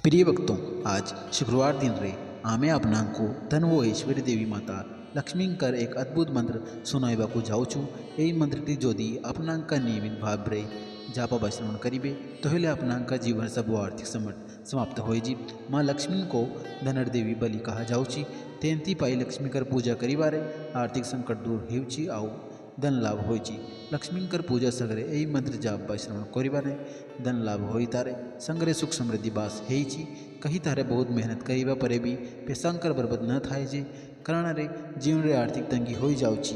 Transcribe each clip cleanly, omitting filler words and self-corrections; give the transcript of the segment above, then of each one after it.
प्रिय भक्तों, आज शुक्रवार दिन रे आमे आपनाको धन व ऐश्वर्य देवी माता लक्ष्मींकर एक अद्भुत मंत्र सुनाइबाकू जाऊँ। यही मंत्रटी जदि आपनाका नियमित भाव जापा श्रवण करिबे तो हेले आपनाका जीवन सब आर्थिक संकट समाप्त होइजी। माँ लक्ष्मी को धनर देवी बलि कहा जाऊँ। तेंती पाई लक्ष्मीकर पूजा करिबारे आर्थिक संकट दूर हेउची आउ धन लाभ होइची। लक्ष्मींकर पूजा संग्रह यही मंत्र जाप श्रवण करिबारे धन लाभ होई तारे संग्रह सुख समृद्धि बास हेइची। कहीं तारे बहुत मेहनत करिबा परे भी पैसांकर बर्बाद न थाय जे कारण रे जीवन रे आर्थिक तंगी होई जाउची।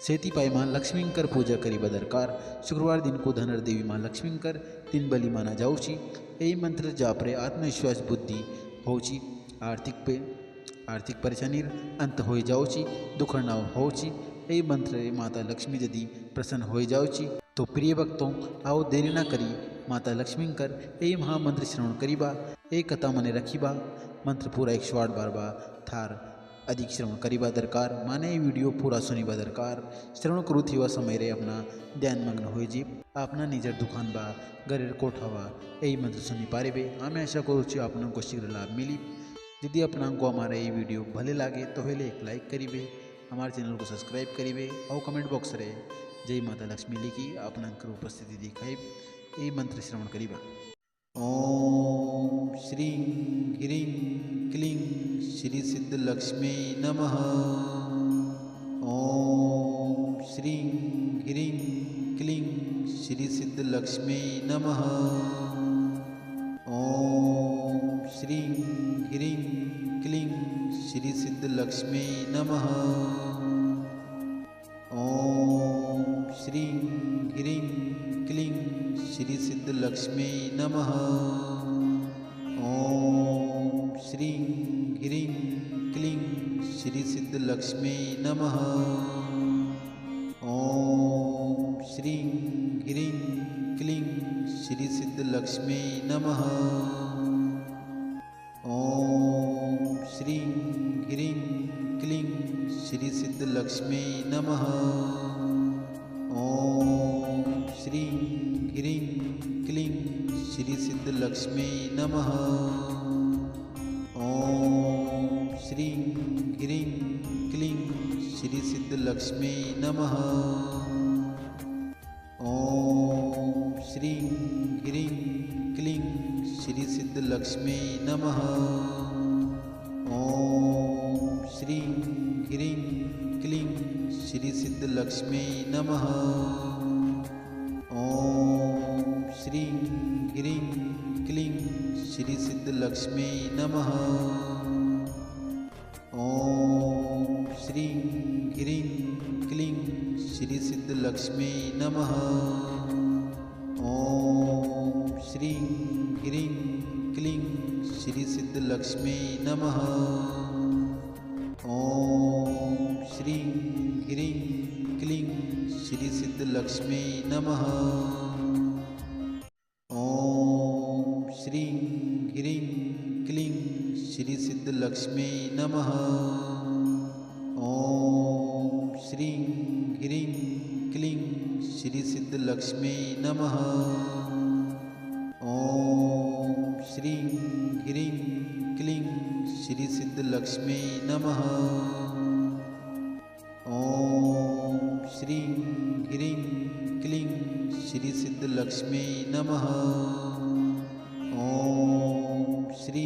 सेती पाई माँ लक्ष्मींकर पूजा करिबा दरकार। शुक्रवार दिन को धनर देवी माँ लक्ष्मींकर दिन बलि माना जाउची। यही मंत्र जाप रे आत्मविश्वास बुद्धि होची। आर्थिक परेशानीर अंत हो जाऊँ, दुख न होची। यही मंत्र माता लक्ष्मी यदि प्रसन्न हो जाऊँ तो प्रिय भक्तों आओ देरी न करी माता लक्ष्मी कर यही महामंत्र श्रवण करीबा। एक कथा मने रखीबा मंत्र पूरा 108 बार बा थार अधिक श्रवण करीबा दरकार। माने ये वीडियो पूरा सुनीबा दरकार। श्रवण करू थी समय रे अपना ध्यान मग्न हो जी अपना निजर दुकान बा गरेर कोठावा यही मंत्र सुनी पारे। हमें आशा करूँ आपको शीघ्र लाभ मिली। यदि आपको हमारा ये वीडियो भले लगे तो हेले एक लाइक करीबे, हमारे चैनल को सब्सक्राइब करीबे और कमेंट बॉक्स रे जय माता लक्ष्मी लिखी अपना उपस्थिति दिखाई यही मंत्र श्रवण करीबा। ओम श्री ह्रीं क्लीं श्री सिद्ध लक्ष्मी नमः। ओम श्री ह्रीं क्लीं श्री सिद्ध लक्ष्मी नमः। ओम श्री ह्रीं क्लीं श्री सिद्ध लक्ष्मी नमः। ओम श्री ह्रीं क्लीं श्री सिद्ध लक्ष्मी नमः। ओम श्री ह्रीं क्लीं श्री सिद्ध लक्ष्मी नमः। ओम श्री ह्रीं क्लीं श्री सिद्ध लक्ष्मी नमः। ओम श्री ह्रीं क्लीं श्री सिद्ध लक्ष्मी नमः। ओम श्री ह्रीं क्लीं श्री सिद्ध लक्ष्मी नमः। ओम श्री ह्रीं क्लीं श्री सिद्ध लक्ष्मी नमः। ओम श्री ह्रीं क्लीं श्री सिद्ध लक्ष्मी नमः। ओम श्री ह्रीं क्लीं श्री सिद्ध लक्ष्मी नमः। ओम श्री ह्रीं क्लीं श्री सिद्ध लक्ष्मी नमः। ओम श्री ह्रीं क्लीं श्री सिद्ध लक्ष्मी नमः। ओम श्री ह्रीं क्लीं श्री सिद्ध लक्ष्मी नमः। ओम श्री ह्रीं क्लीं श्री सिद्ध लक्ष्मी नमः। ओम श्री ह्रीं क्लीं श्री सिद्ध लक्ष्मी नमः। ओम श्री ह्रीं क्लीं श्री सिद्ध लक्ष्मी नमः। ओम श्री ह्रीं क्लीं श्री सिद्ध लक्ष्मी नमः। ओम श्री ह्रीं क्लीं श्री सिद्ध लक्ष्मी नमः। ओम श्री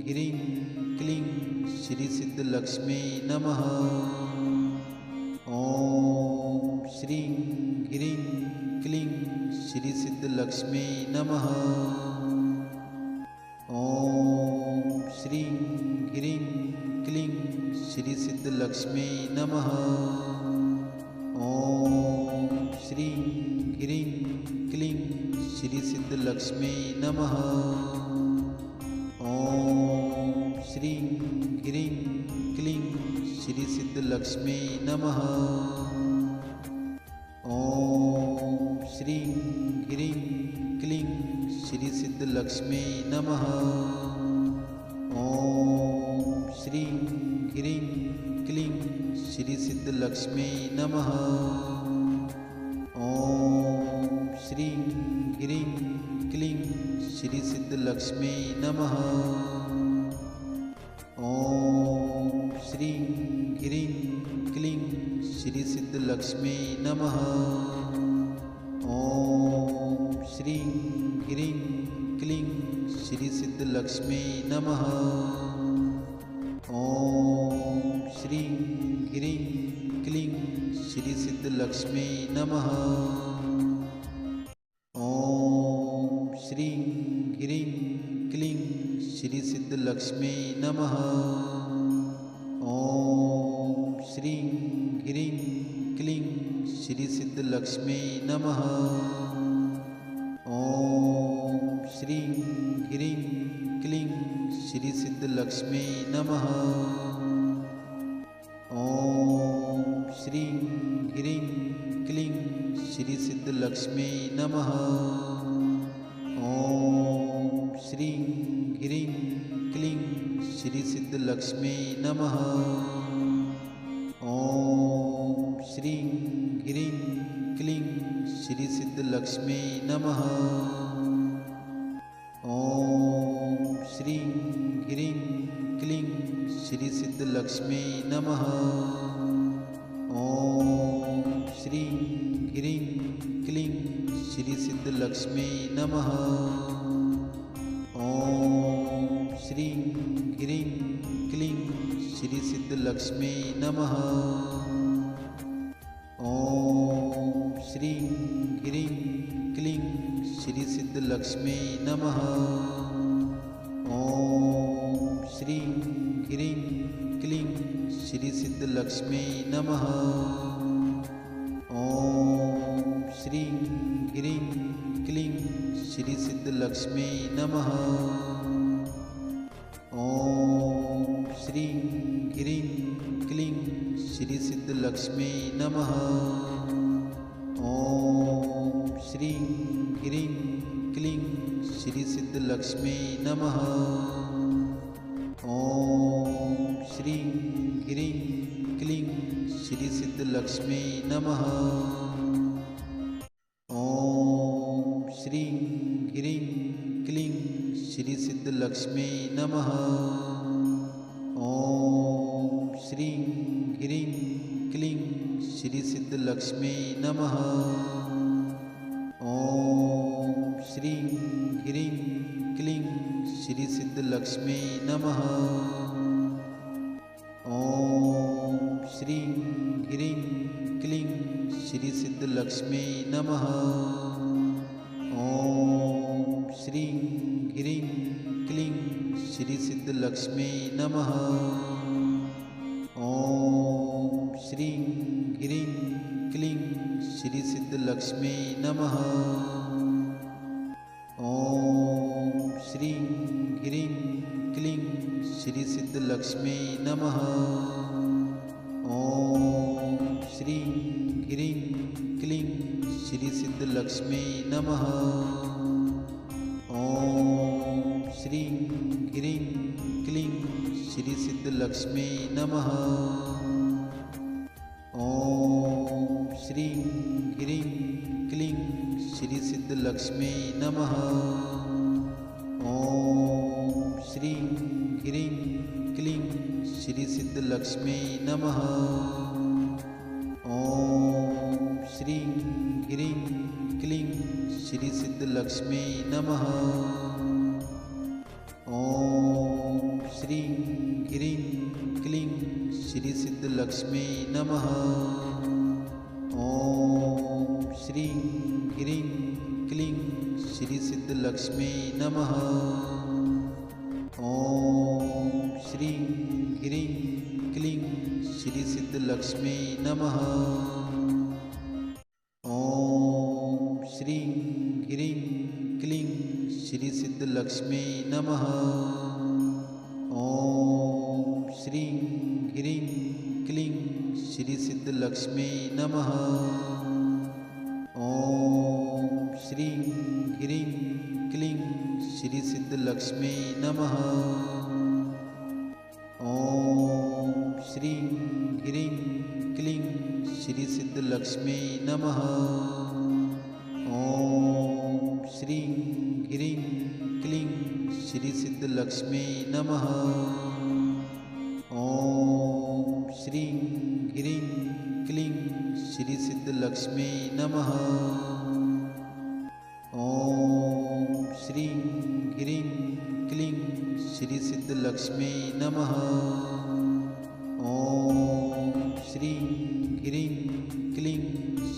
ह्रीं क्लीं श्री सिद्ध लक्ष्मी नमः। ओम श्री ह्रीं क्लीं श्री सिद्ध लक्ष्मी नमः। ओम श्री ह्रीं क्लीं श्री सिद्ध लक्ष्मी नमः। ओम श्री ह्रीं क्लीं श्री सिद्ध लक्ष्मी नमः। ओम श्री ह्रीं क्लीं श्री सिद्ध लक्ष्मी नमः। ओम श्री ह्रीं क्लीं श्री सिद्ध लक्ष्मी नमः। ओम श्री ह्रीं क्लीं श्री सिद्ध लक्ष्मी नमः। ओम श्री ह्रीं क्लीं श्री सिद्धलक्ष्मी नमः। ॐ श्रीं ह्रीं क्लीं श्री सिद्धलक्ष्मी नमः। ॐ श्रीं ह्रीं क्लीं श्री सिद्धलक्ष्मी नमः। ॐ श्रीं ह्रीं क्लीं श्री सिद्धलक्ष्मी नमः। ॐ श्रीं ह्रीं क्लीं श्री सिद्धलक्ष्मी नमः। ॐ श्रीं ह्रीं क्लीं श्री सिद्धलक्ष्मी नमः। ॐ श्रीं ह्रीं क्लीं श्री सिद्धलक्ष्मी नमः। ॐ श्रीं ह्रीं क्लीं श्री सिद्धलक्ष्मी नमः। ॐ श्रीं ह्रीं क्लीं श्री सिद्धलक्ष्मी नमः। ॐ श्रीं ह्रीं क्लीं श्री सिद्धलक्ष्मी नमः। ॐ श्रीं ह्रीं क्लीं श्री सिद्धलक्ष्मी नमः। ॐ श्रीं ह्रीं क्लीं श्री सिद्धलक्ष्मी नमः। ॐ श्रीं ह्रीं क्लीं श्री सिद्धलक्ष्मी नमः। ॐ श्रीं ह्रीं क्लीं श्री सिद्धलक्ष्मी नमः। ॐ श्रीं ह्रीं क्लीं श्री सिद्धलक्ष्मी नमः। ॐ श्रीं ह्रीं क्लीं श्री सिद्धलक्ष्मी नमः। ॐ श्रीं ह्रीं क्लीं श्री सिद्धलक्ष्मी नमः। ॐ श्रीं ह्रीं क्लीं श्री सिद्धलक्ष्मी नमः। ॐ श्रीं ह्रीं क्लीं श्री सिद्धलक्ष्मी नमः। ॐ श्रीं ह्रीं क्लीं श्री सिद्धलक्ष्मी नमः। ॐ श्रीं ह्रीं क्लीं श्री सिद्धलक्ष्मी नमः। ॐ श्रीं ह्रीं क्लीं श्री सिद्धलक्ष्मी नमः। ॐ श्रीं ह्रीं क्लीं श्री सिद्धलक्ष्मी नमः। ॐ श्रीं ह्रीं क्लीं श्री सिद्धलक्ष्मी नमः। ॐ श्रीं ह्रीं क्लीं श्री सिद्धलक्ष्मी नमः। ॐ श्रीं ह्रीं क्लीं श्री सिद्धलक्ष्मी नमः। ॐ श्रीं ह्रीं क्लीं श्री सिद्धलक्ष्मी नमः। ॐ श्रीं ह्रीं क्लीं श्री सिद्धलक्ष्मी नमः। ॐ श्रीं ह्रीं क्लीं श्री सिद्धलक्ष्मी नमः। ॐ श्रीं ह्रीं क्लीं श्री सिद्धलक्ष्मी नमः। ॐ श्रीं ह्रीं क्लीं श्री सिद्धलक्ष्मी नमः। ॐ श्रीं ह्रीं क्लीं श्री सिद्धलक्ष्मी नमः। ॐ श्रीं ह्रीं क्लीं श्री सिद्धलक्ष्मी नमः। ॐ श्रीं ह्रीं क्लीं श्री सिद्धलक्ष्मी नमः। ॐ श्रीं ह्रीं क्लीं श्री सिद्धलक्ष्मी नमः। ॐ श्रीं ह्रीं क्लीं श्री सिद्धलक्ष्मी नमः। ॐ श्रीं ह्रीं क्लीं श्री सिद्धलक्ष्मी नमः। ॐ श्रीं ह्रीं क्लीं श्री सिद्धलक्ष्मी नमः। ॐ श्रीं ह्रीं श्री सिद्धलक्ष्मी नमः। ॐ श्रीं ह्रीं क्लीं श्री सिद्धलक्ष्मी नमः। ॐ श्रीं ह्रीं क्लीं श्री सिद्धलक्ष्मी नमः। ॐ श्रीं ह्रीं क्लीं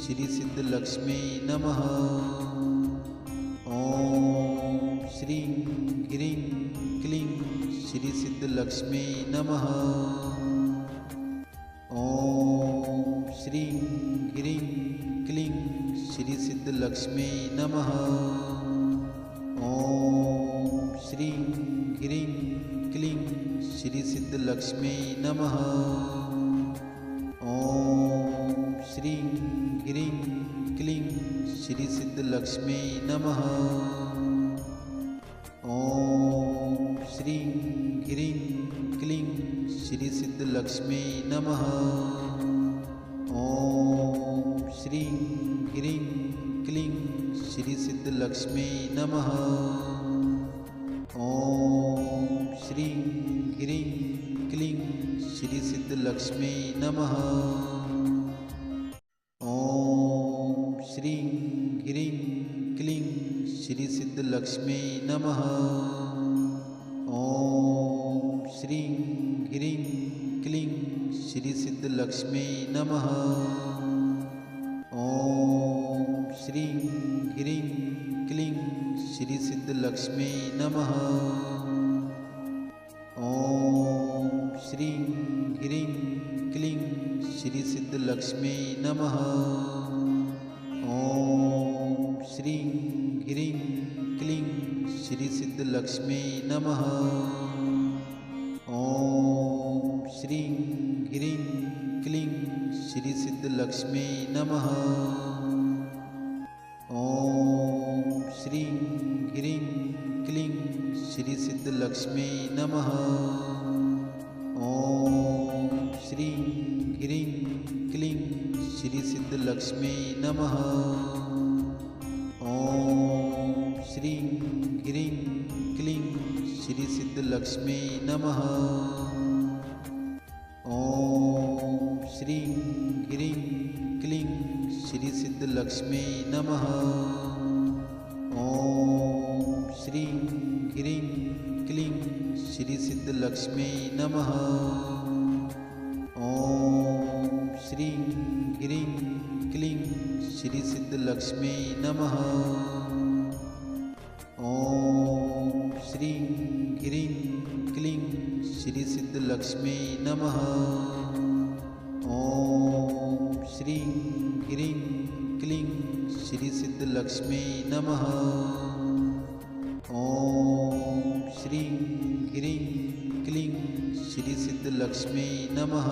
श्री सिद्धलक्ष्मी नमः। ॐ श्रीं ह्रीं क्लीं श्री सिद्धलक्ष्मी नमः। ॐ श्रीं ह्रीं क्लीं श्री सिद्धलक्ष्मी नमः। ॐ श्रीं ह्रीं क्लीं श्री सिद्धलक्ष्मी नमः। ॐ श्रीं ह्रीं क्लीं श्री सिद्धलक्ष्मी नमः। ॐ श्रीं ह्रीं क्लीं श्री सिद्धलक्ष्मी नमः। ॐ श्रीं ह्रीं क्लीं श्री सिद्धलक्ष्मी नमः। ॐ श्रीं ह्रीं क्लीं श्री सिद्धलक्ष्मी नमः। ॐ श्रीं ह्रीं क्लीं श्री सिद्धलक्ष्मी नमः। ॐ श्रीं ह्रीं क्लीं श्री सिद्धलक्ष्मी नमः। ॐ श्रीं ह्रीं क्लीं श्री सिद्धलक्ष्मी नमः। ॐ श्रीं ह्रीं क्लीं श्री सिद्धलक्ष्मी नमः। ॐ श्रीं ह्रीं क्लीं श्री सिद्धलक्ष्मी नमः। ॐ श्रीं ह्रीं क्लीं श्री सिद्धलक्ष्मी नमः। ॐ श्रीं ह्रीं क्लीं श्री सिद्धलक्ष्मी नमः। ॐ श्रीं ह्रीं क्लीं श्री सिद्धलक्ष्मी नमः। ॐ श्रीं ह्रीं क्लीं श्री सिद्धलक्ष्मी नमः। ॐ श्रीं ह्रीं क्लीं श्री सिद्धलक्ष्मी नमः। ॐ श्रीं ह्रीं क्लीं श्री सिद्धलक्ष्मी नमः। ॐ श्रीं ह्रीं क्लीं श्री सिद्धलक्ष्मी नमः। ॐ श्रीं ह्रीं क्लीं श्री सिद्धलक्ष्मी नमः। ॐ श्रीं ह्रीं क्लीं श्री सिद्धलक्ष्मी नमः। ॐ श्रीं ह्रीं क्लीं श्री सिद्धलक्ष्मी नमः।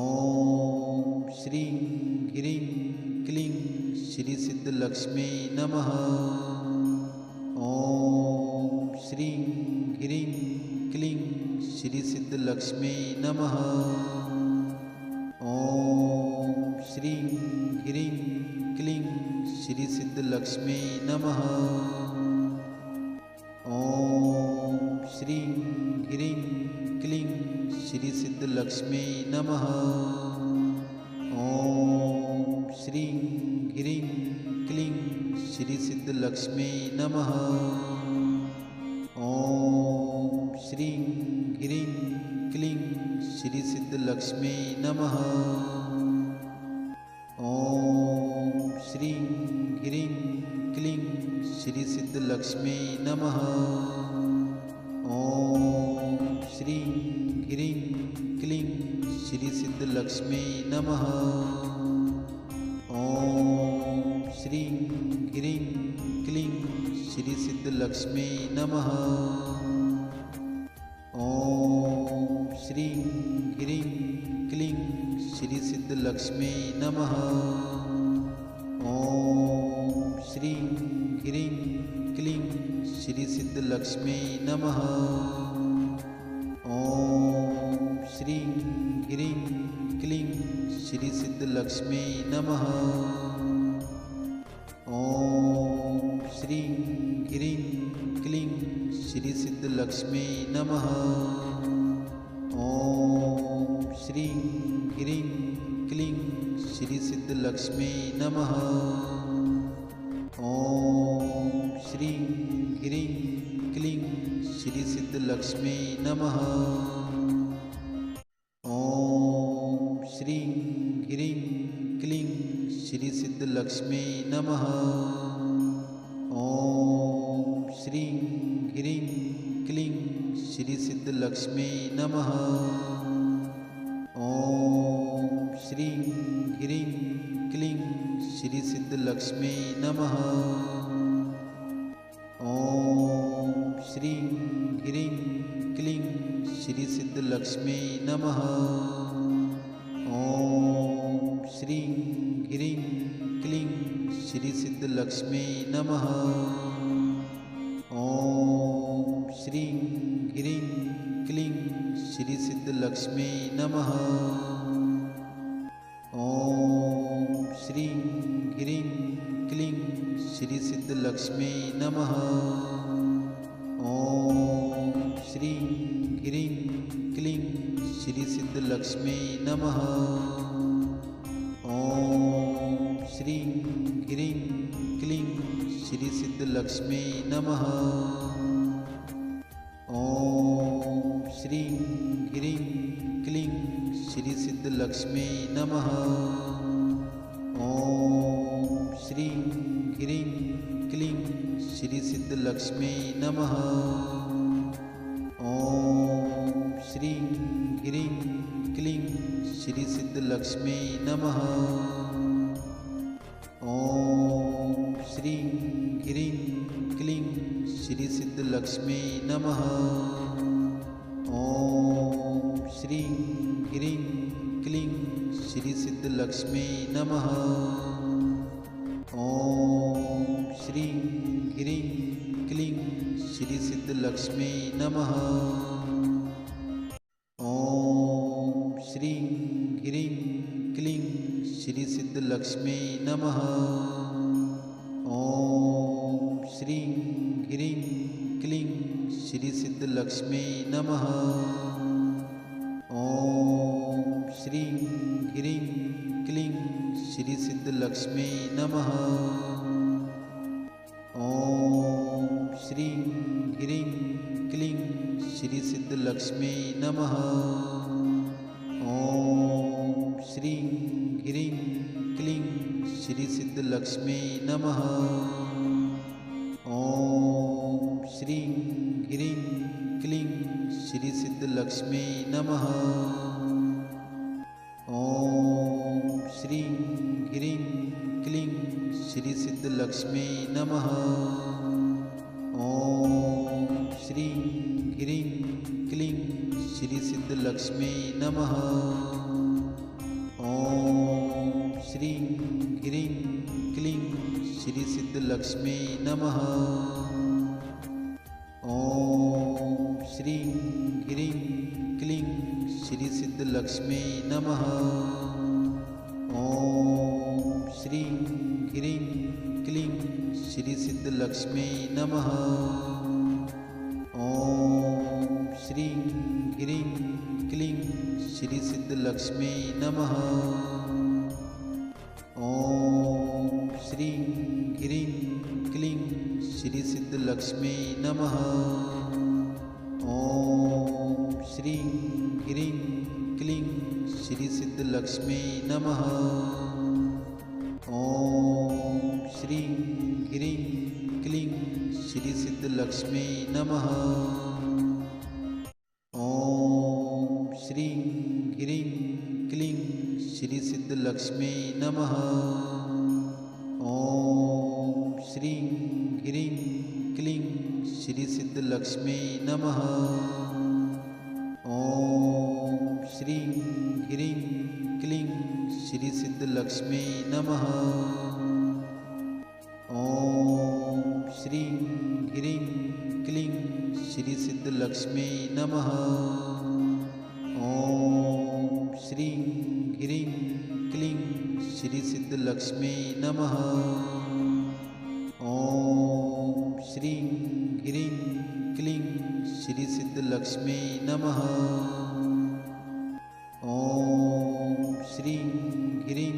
ॐ श्रीं ह्रीं क्लीं श्री सिद्धलक्ष्मी नमः। ॐ श्रीं ह्रीं क्लीं श्री सिद्धलक्ष्मी नमः। ॐ श्रीं ह्रीं क्लीं श्री सिद्धलक्ष्मी नमः। ॐ श्रीं ह्रीं क्लीं श्री सिद्धलक्ष्मी नमः। ॐ श्रीं ह्रीं क्लीं श्री सिद्धलक्ष्मी नमः। ॐ श्रीं ह्रीं क्लीं श्री सिद्धलक्ष्मी नमः। ॐ श्रीं ह्रीं क्लीं श्री सिद्धलक्ष्मी नमः। ॐ श्रीं ह्रीं क्लीं श्री सिद्धलक्ष्मी नमः। ॐ श्रीं ह्रीं क्लीं श्री सिद्धलक्ष्मी नमः। ॐ श्रीं ह्रीं क्लीं श्री सिद्धलक्ष्मी नमः। ॐ श्रीं ह्रीं क्लीं श्री सिद्धलक्ष्मी नमः। ॐ श्रीं ह्रीं क्लीं श्री सिद्धलक्ष्मी नमः। ॐ श्रीं ह्रीं श्री सिद्धलक्ष्मी नमः। ॐ श्रीं ह्रीं क्लीं श्री सिद्धलक्ष्मी नमः। ॐ श्रीं ह्रीं क्लीं श्री सिद्धलक्ष्मी नमः। ॐ श्रीं ह्रीं क्लीं श्री सिद्धलक्ष्मी नमः। ॐ श्रीं ह्रीं क्लीं श्री सिद्धलक्ष्मी नमः। ॐ श्रीं ह्रीं क्लीं श्री सिद्धलक्ष्मी नमः। ॐ श्रीं ह्रीं क्लीं श्री सिद्धलक्ष्मी नमः। ॐ श्रीं ह्रीं क्लीं श्री सिद्धलक्ष्मी नमः। ॐ श्रीं ह्रीं क्लीं श्री सिद्धलक्ष्मी नमः। ॐ श्रीं ह्रीं क्लीं श्री सिद्धलक्ष्मी नमः। ॐ श्रीं ह्रीं क्लीं श्री सिद्धलक्ष्मी नमः। ॐ श्रीं ह्रीं क्लीं श्री सिद्धलक्ष्मी नमः। ॐ श्रीं ह्रीं क्लीं श्री सिद्धलक्ष्मी नमः। ॐ श्रीं ह्रीं क्लीं श्री सिद्धलक्ष्मी नमः। ॐ श्रीं ह्रीं क्लीं श्री सिद्धलक्ष्मी नमः। ॐ श्रीं ह्रीं क्लीं श्री सिद्धलक्ष्मी नमः। ॐ श्रीं ह्रीं क्लीं श्री सिद्धलक्ष्मी नमः। ॐ श्रीं ह्रीं क्लीं श्री सिद्धलक्ष्मी नमः। ॐ श्रीं ह्रीं क्लीं श्री सिद्धलक्ष्मी नमः। ॐ श्रीं ह्रीं क्लीं श्री सिद्धलक्ष्मी नमः। ॐ श्रीं ह्रीं क्लीं श्री सिद्धलक्ष्मी नमः। ॐ श्रीं ह्रीं क्लीं श्री सिद्धलक्ष्मी नमः। ॐ श्रीं ह्रीं क्लीं श्री सिद्धलक्ष्मी नमः। ॐ श्रीं ह्रीं क्लीं श्री सिद्धलक्ष्मी नमः। ॐ श्रीं ह्रीं क्लीं श्री सिद्धलक्ष्मी नमः। ॐ श्रीं ह्रीं क्लीं श्री सिद्धलक्ष्मी नमः। ॐ श्रीं ह्रीं क्लीं श्री सिद्धलक्ष्मी नमः। ॐ श्रीं ह्रीं क्लीं श्री सिद्धलक्ष्मी नमः। ॐ श्रीं ह्रीं क्लीं श्री सिद्धलक्ष्मी नमः। ॐ श्रीं ह्रीं क्लीं श्री सिद्धलक्ष्मी नमः। ॐ श्रीं ह्रीं क्लीं श्री सिद्धलक्ष्मी नमः। ॐ श्रीं ह्रीं क्लीं श्री सिद्धलक्ष्मी नमः। ॐ श्रीं ह्रीं क्लीं श्री सिद्धलक्ष्मी नमः। ॐ श्रीं ह्रीं क्लीं श्री सिद्धलक्ष्मी नमः। ॐ श्रीं ह्रीं क्लीं श्री सिद्धलक्ष्मी नमः। ॐ श्रीं ह्रीं क्लीं श्री सिद्धलक्ष्मी नमः। ॐ श्रीं ह्रीं क्लीं श्री सिद्धलक्ष्मी नमः। ॐ श्रीं ह्रीं क्लीं श्री सिद्धलक्ष्मी नमः। ॐ श्रीं ह्रीं क्लीं श्री सिद्धलक्ष्मी नमः। ॐ श्रीं ह्रीं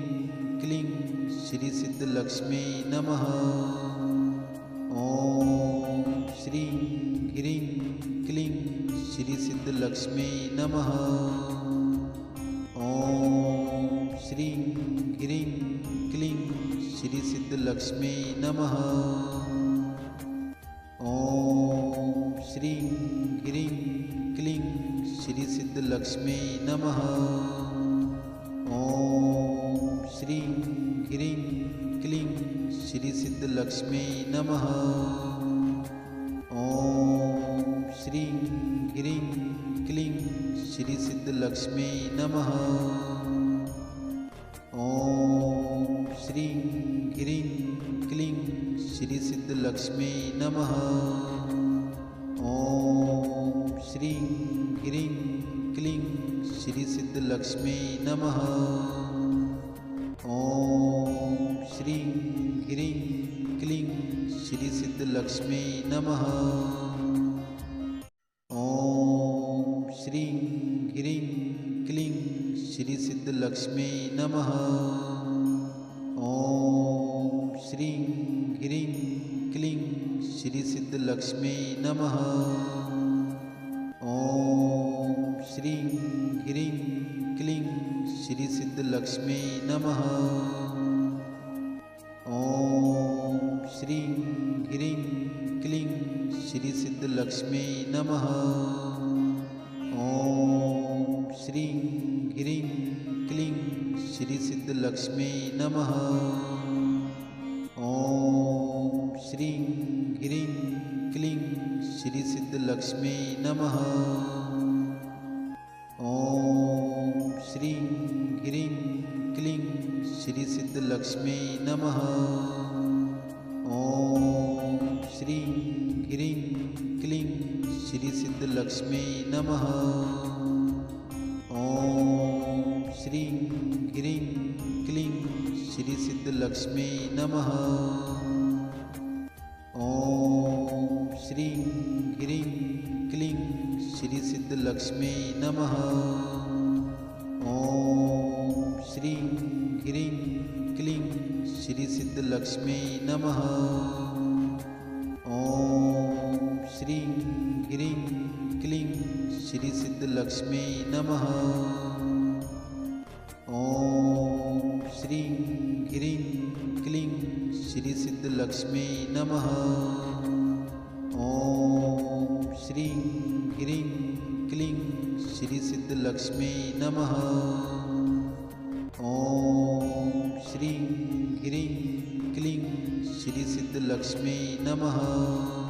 क्लीं श्री सिद्धलक्ष्मी नमः। ॐ श्रीं ह्रीं क्लीं श्री सिद्धलक्ष्मी नमः। ॐ श्रीं ह्रीं क्लीं श्री सिद्धलक्ष्मी नमः। ॐ श्रीं ह्रीं क्लीं श्री सिद्धलक्ष्मी नमः। ॐ श्रीं ह्रीं क्लीं श्री सिद्धलक्ष्मी नमः। ॐ श्रीं ह्रीं क्लीं श्री सिद्धलक्ष्मी नमः। ॐ श्रीं ह्रीं क्लीं श्री सिद्धलक्ष्मी नमः। ॐ श्रीं ह्रीं क्लीं श्री सिद्धलक्ष्मी नमः। ॐ श्रीं ह्रीं क्लीं श्री सिद्धलक्ष्मी नमः। ॐ श्रीं ह्रीं क्लीं श्री सिद्धलक्ष्मी नमः। ॐ श्रीं ह्रीं क्लीं श्री सिद्धलक्ष्मी नमः। ॐ श्रीं ह्रीं क्लीं श्री सिद्धलक्ष्मी नमः। ॐ श्रीं ह्रीं क्लीं श्री सिद्धलक्ष्मी नमः। ॐ श्रीं ह्रीं क्लीं श्री सिद्धलक्ष्मी नमः। ॐ श्रीं ह्रीं क्लीं श्री सिद्धलक्ष्मी नमः। ॐ श्रीं ह्रीं क्लीं श्री सिद्धलक्ष्मी नमः। ॐ श्रीं ह्रीं क्लीं श्री सिद्धलक्ष्मी नमः। ॐ श्रीं ह्रीं क्लीं श्री सिद्धलक्ष्मी नमः। ॐ श्रीं ह्रीं क्लीं श्री सिद्धलक्ष्मी नमः। ॐ श्रीं ह्रीं क्लीं श्री सिद्धलक्ष्मी नमः। ॐ श्रीं ह्रीं क्लीं श्री सिद्धलक्ष्मी नमः। ॐ श्रीं ह्रीं क्लीं श्री सिद्धलक्ष्मी नमः। ॐ श्रीं ह्रीं क्लीं श्री सिद्धलक्ष्मी नमः। ॐ श्रीं ह्रीं क्लीं श्री सिद्धलक्ष्मी नमः।